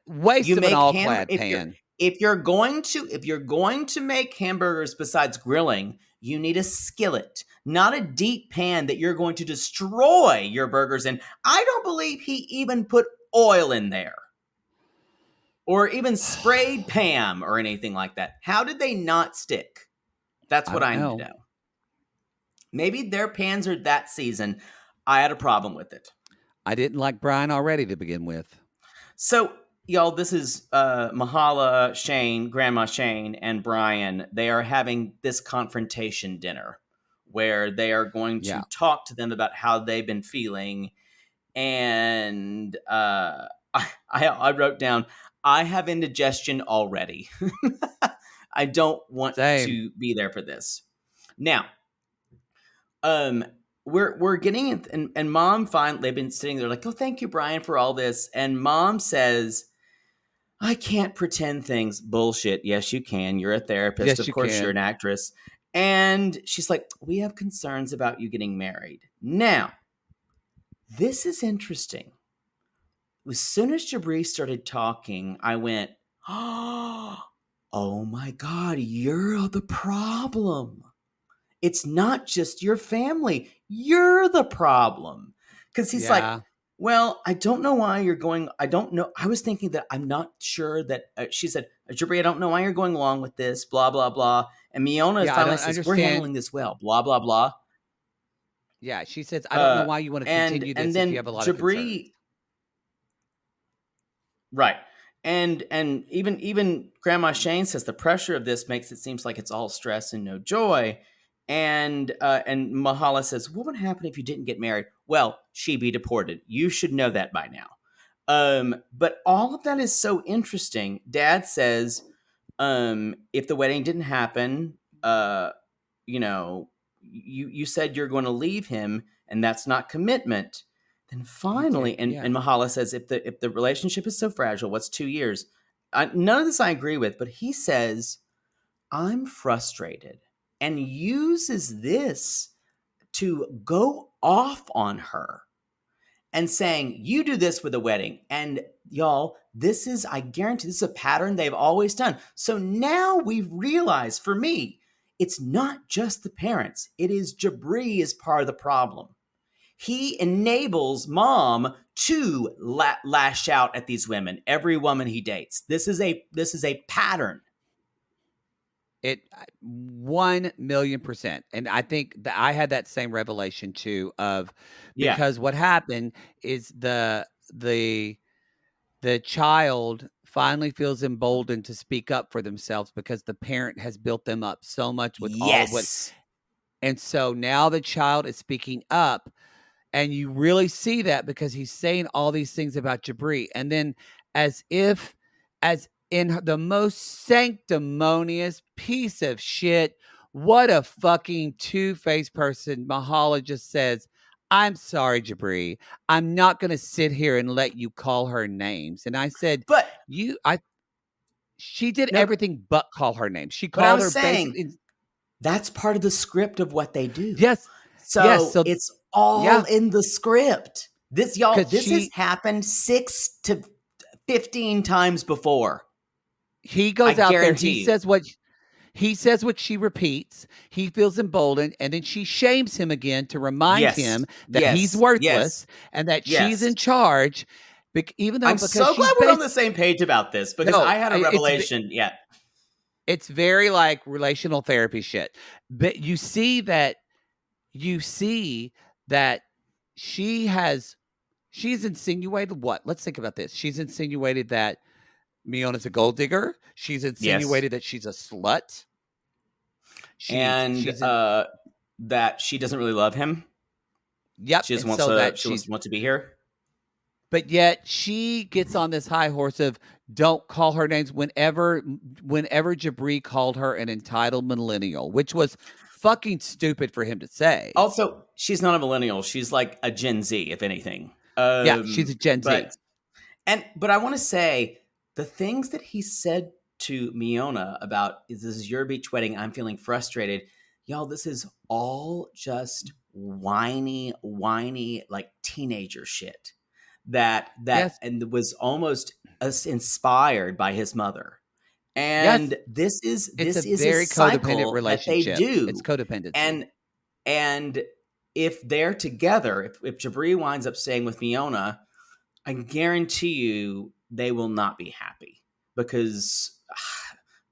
Waste You of an make all-clad pan. if you're going to make hamburgers besides grilling, you need a skillet, not a deep pan that you're going to destroy your burgers in. I don't believe he even put oil in there or even sprayed Pam or anything like that. How did they not stick? That's what I need to know. Maybe their pans are that season. I had a problem with it. I didn't like Brian already to begin with. So, y'all, this is Mahala, Shane, Grandma Shane, and Brian. They are having this confrontation dinner where they are going to talk to them about how they've been feeling. And I wrote down, I have indigestion already. I don't want to be there for this. Now, we're getting it, and Mom finally, they've been sitting there like, oh, thank you, Brian, for all this. And Mom says, I can't pretend things. Bullshit. Yes, you can. You're a therapist. Yes, of course, you're an actress. And she's like, we have concerns about you getting married. Now, this is interesting. As soon as Jabri started talking, I went, oh my God, you're the problem. It's not just your family. You're the problem. Because he's like, well, I don't know why you're going. I don't know. I was thinking that I'm not sure that she said, Jabri, I don't know why you're going along with this, blah, blah, blah. And Miona finally says, we're handling this well, blah, blah, blah. Yeah, she says, I don't know why you want to continue this if you have a lot of concerns. Right. And even Grandma Shane says the pressure of this makes it seems like it's all stress and no joy. And Mahala says, what would happen if you didn't get married? Well, she'd be deported. You should know that by now. But all of that is so interesting. Dad says, if the wedding didn't happen, you said you're going to leave him, and that's not commitment. Then finally, and Mahala says, if the relationship is so fragile, what's 2 years? None of this I agree with, but he says, I'm frustrated, and uses this to go off on her and saying, you do this with a wedding. And y'all, I guarantee this is a pattern they've always done. So now we've realized, for me, it's not just the parents. It is Jabri is part of the problem. He enables Mom to lash out at these women, every woman he dates. This is a pattern. It 1,000,000%. And I think that I had that same revelation too because what happened is the child finally feels emboldened to speak up for themselves because the parent has built them up so much with all of what. And so now the child is speaking up, and you really see that because he's saying all these things about Jabri. And then as in the most sanctimonious piece of shit, what a fucking two-faced person, Mahala just says, I'm sorry, Jabri. I'm not going to sit here and let you call her names. And I said, but she did everything but call her names. She called her basically. That's part of the script of what they do. Yes. So it's all in the script. This has happened 6 to 15 times before. He goes out there. He says what she repeats. He feels emboldened, and then she shames him again to remind him that he's worthless and that she's in charge. Even though I'm so glad we're on the same page about this because I had a revelation. It's very like relational therapy shit. But you see that she's insinuated what? Let's think about this. She's insinuated that Miona's a gold digger. She's insinuated that she's a slut. That she doesn't really love him. Yep. She just wants to be here. But yet she gets on this high horse of don't call her names whenever Jabri called her an entitled millennial, which was fucking stupid for him to say. Also, she's not a millennial. She's like a Gen Z, if anything. She's a Gen Z. But I want to say the things that he said to Miona about this is your beach wedding, I'm feeling frustrated. Y'all, this is all just whiny, like teenager shit. Yes. and was almost inspired by his mother. And Yes. this is It's a a very codependent cycle that they relationship. It's do. codependency. And if they're together, if Jabri winds up staying with Miona, I guarantee you they will not be happy, because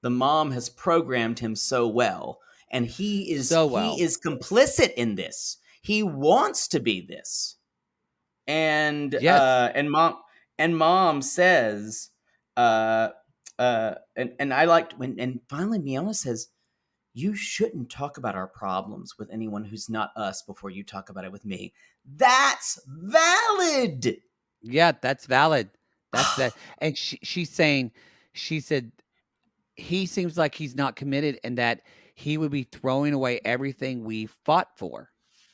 the mom has programmed him so well, and he is complicit in this. He wants to be this. And Yes. and mom says and I liked when, and finally Miona says, you shouldn't talk about our problems with anyone who's not us before you talk about it with me. That's valid. Yeah, that's valid. That's that. And she said he seems like he's not committed, and that he would be throwing away everything we fought for.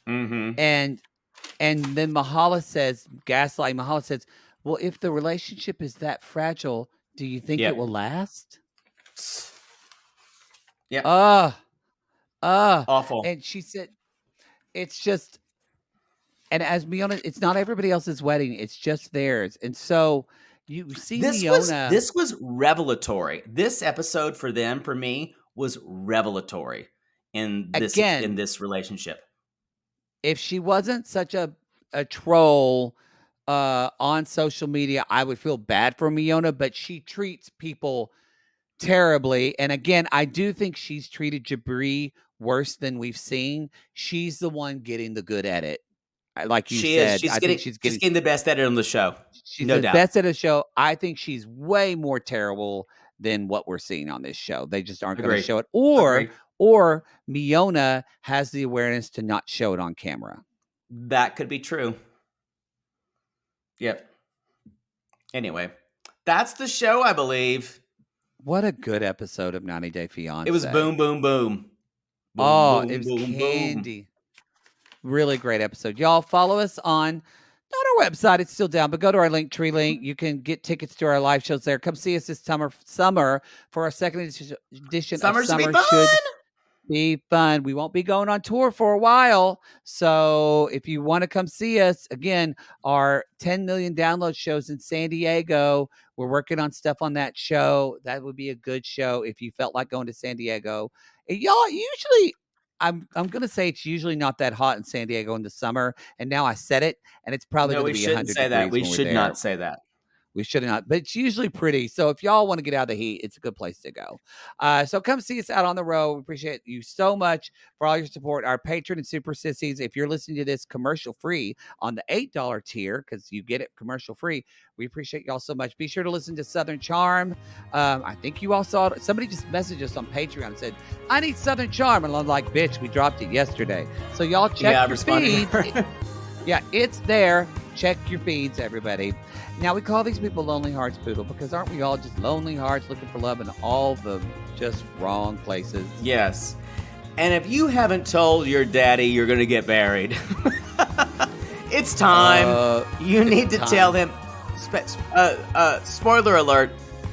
Mm-hmm. And then Mahala says, well, if the relationship is that fragile, do you think it will last? Yeah. Awful. And she said, it's just, and as Miona, it's not everybody else's wedding, it's just theirs. And so you see Miona. This was revelatory. This episode for me was revelatory in this relationship. If she wasn't such a troll on social media, I would feel bad for Miona, but she treats people terribly. And again, I do think she's treated Jabri worse than we've seen. She's the one getting the good edit. Like you said, she's getting the best edit on the show. She's the best edit of the show. I think she's way more terrible than what we're seeing on this show. They just aren't going to show it. Or Miona has the awareness to not show it on camera. That could be true. Yep. Anyway, that's the show, I believe. What a good episode of 90 Day Fiancé. It was boom, boom, boom. Boom, it was boom, candy. Boom. Really great episode. Y'all follow us on, not our website, it's still down, but go to our Linktree link. You can get tickets to our live shows there. Come see us this summer for our second edition of Summer Should Be Fun. We won't be going on tour for a while. So if you want to come see us, again, our 10 million download shows in San Diego. We're working on stuff on that show. That would be a good show if you felt like going to San Diego. And y'all, usually, I'm going to say it's usually not that hot in San Diego in the summer. And now I said it, and it's probably going to be 100 degrees. We should not say that. We should not, but it's usually pretty. So if y'all want to get out of the heat, it's a good place to go. So come see us out on the road. We appreciate you so much for all your support. Our patron and super sissies, if you're listening to this commercial free on the $8 tier, because you get it commercial free, we appreciate y'all so much. Be sure to listen to Southern Charm. I think you all saw it. Somebody just messaged us on Patreon and said, I need Southern Charm. And I'm like, bitch, we dropped it yesterday. So y'all check your feeds. Yeah, it's there. Check your feeds, everybody. Now, we call these people Lonely Hearts, Poodle, because aren't we all just lonely hearts looking for love in all the just wrong places? Yes. And if you haven't told your daddy you're going to get married, it's time. You need to tell him. Spoiler alert,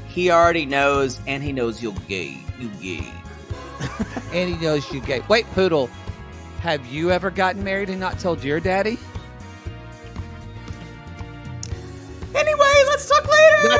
he already knows, and he knows you're gay. You gay. And he knows you're gay. Wait, Poodle, have you ever gotten married and not told your daddy? Anyway, let's talk later.